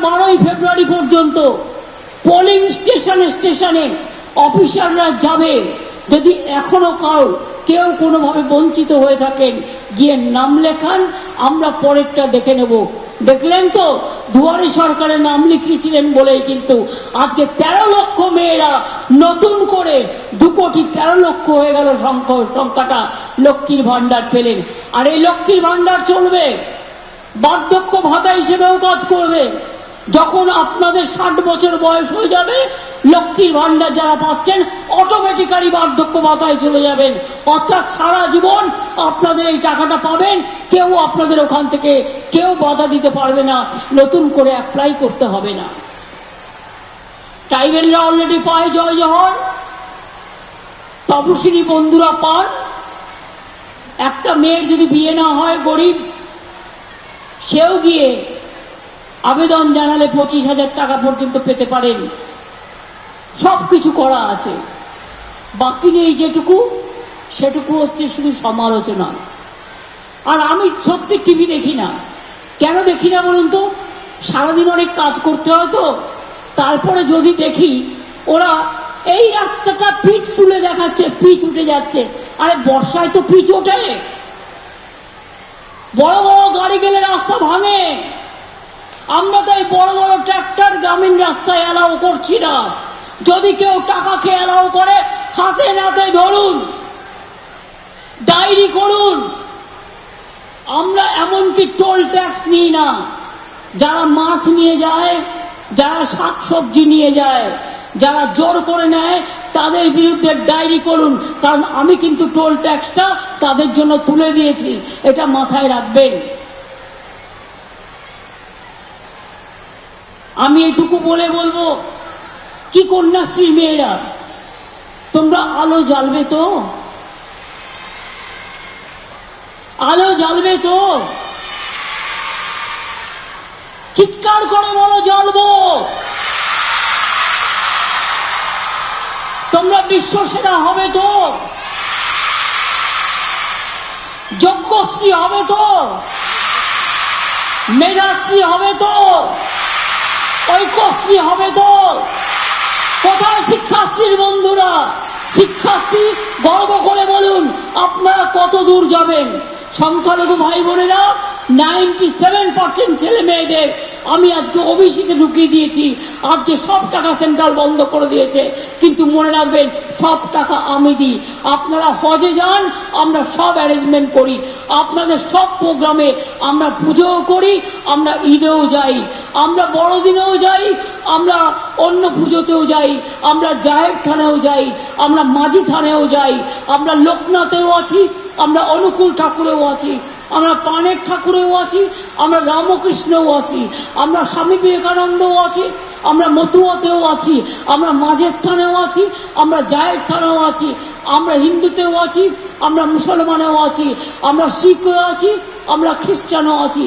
12ই ফেব্রুয়ারি পর্যন্ত পোলিং স্টেশনে স্টেশনে অফিসাররা যাবে। যদি এখনো কেউ কোনোভাবে বঞ্চিত হয়ে থাকেন, গিয়ে নাম লেখান, আমরা পরেরটা দেখে নেব। দেখলেন তো দুয়ারে সরকারের নাম লিখিয়েছিলেন বলেই কিন্তু আজকে 13 লক্ষ মেয়েরা নতুন করে 2,13 লক্ষ হয়ে গেল সংখ্যাটা, লক্ষ্মীর ভান্ডার পেলেন। আর এই লক্ষ্মীর ভান্ডার চলবে, বার্ধক্য ভাতা হিসেবেও কাজ করবে। যখন আপনাদের 60 বছর বয়স হয়ে যাবে, লক্ষ্মীর ভান্ডার যারা পাচ্ছেন অটোমেটিক্যালি বার্ধক্য ভাতায় চলে যাবেন। অর্থাৎ সারা জীবন আপনাদের এই টাকাটা পাবেন, কেউ আপনাদের ওখান থেকে কেউ বাধা দিতে পারবে না, নতুন করে অ্যাপ্লাই করতে হবে না। ট্রাইবেলরা অলরেডি পায় জয় জহর, তপশিলি বন্ধুরা পান। একটা মেয়ের যদি বিয়ে না হয় গরিব, সেও গিয়ে আবেদন জানালে 25,000 টাকা পর্যন্ত পেতে পারেন। সব কিছু করা আছে, বাকি নেই যেটুকু, সেটুকু হচ্ছে শুধু সমালোচনা। আর আমি সত্যি টিভি দেখি না। কেন দেখি না বলুন তো? সারাদিন অনেক কাজ করতে হয় তো। তারপরে যদি দেখি ওরা এই রাস্তাটা পিচ তুলে দেখাচ্ছে, পিচ উঠে যাচ্ছে। আরে বর্ষায় তো পিচ ওঠে, বড় বড় গাড়ি গেলে রাস্তা ভাঙে। আমরা তো এই বড় বড় ট্রাক্টর গ্রামীণ রাস্তায় অ্যালাউ করছি না। যদি কেউ টাকা খেয়ে অ্যালাউ করে, হাতে নাতে ধরুন, ডায়েরি করুন। আমরা এমনকি টোল ট্যাক্স নিই না। যারা মাছ নিয়ে যায়, যারা শাকসবজি নিয়ে যায়, যারা জোর করে নেয়, তাদের বিরুদ্ধে ডায়েরি করুন। কারণ আমি কিন্তু টোল ট্যাক্সটা তাদের জন্য তুলে দিয়েছি, এটা মাথায় রাখবেন। আমি এটুকু বলবো, কি কন্যাশ্রী মেয়েরা, তোমরা আলো জ্বালবে তো? আলো জ্বালবে তো? চিৎকার করে বলো জ্বালবো। তোমরা বিশ্বসেরা হবে তো? যজ্ঞশ্রী হবে তো? মেধাশ্রী হবে তো? ঐক্যশ্রী হবে তো? কোথায় শিক্ষাশ্রীর বন্ধুরা? শিক্ষাশ্রী গর্ব করে বলুন আপনারা কত দূর যাবেন। সংখ্যালঘু ভাই বোনেরা 97% ছেলে মেয়েদের আমি আজকে ওবিসিতে ঢুকিয়ে দিয়েছি। আজকে সব টাকা সেন্ট্রাল বন্ধ করে দিয়েছে, কিন্তু মনে রাখবেন সব টাকা আমি দিই। আপনারা হজে যান, আমরা সব অ্যারেঞ্জমেন্ট করি। আপনাদের সব প্রোগ্রামে আমরা পুজোও করি, আমরা ঈদেও যাই, আমরা বড়দিনেও যাই, আমরা অন্য পুজোতেও যাই, আমরা জায়ের থানেও যাই, আমরা মাঝি থানেও যাই, আমরা লোকনাথেও আছি, আমরা অনুকূল ঠাকুরেও আছি, আমরা পানের ঠাকুরেও আছি, আমরা রামকৃষ্ণও আছি, আমরা স্বামী বিবেকানন্দও আছি, আমরা মতুয়াতেও আছি, আমরা মাঝের থানেও আছি, আমরা জায়ের থানেও আছি, আমরা হিন্দুতেও আছি, আমরা মুসলমানেও আছি, আমরা শিখও আছি, আমরা খ্রিস্টানও আছি।